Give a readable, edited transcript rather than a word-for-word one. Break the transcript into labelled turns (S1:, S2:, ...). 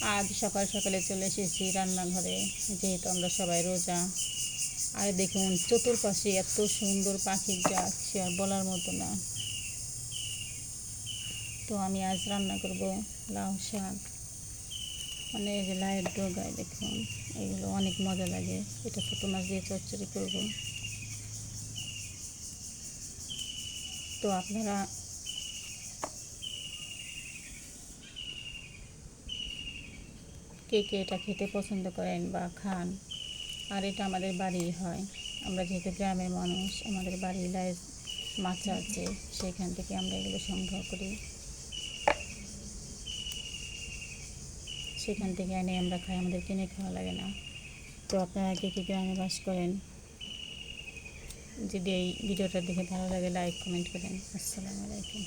S1: আজ সকাল সকালে চলে এসেছি রান্নাঘরে, যেহেতু আমরা সবাই রোজা। আর দেখুন চতুর্পাশে এত সুন্দর পাখির ডাক, সে আর বলার মতো না। তো আমি আজ রান্না করব লাউ শাক। মানে এই যে লাউয়ের ডগায় দেখুন, এগুলো অনেক মজা লাগে। এটা ছোটো মাছ দিয়ে চচ্চড়ি করব। তো আপনারা কে কে এটা খেতে পছন্দ করেন বা খান? আর এটা আমাদের বাড়িই হয়। আমরা যেহেতু গ্রামের মানুষ, আমাদের বাড়ির মাছ আছে, সেখান থেকে আমরা এগুলো সংগ্রহ করি, সেখান থেকে এনে আমরা খাই, আমাদের কিনে খাওয়া লাগে না। তো আপনারা কে কে গ্রামে বাস করেন? যদি এই ভিডিওটা দেখে ভালো লাগে, লাইক কমেন্ট করেন। আসসালামু আলাইকুম।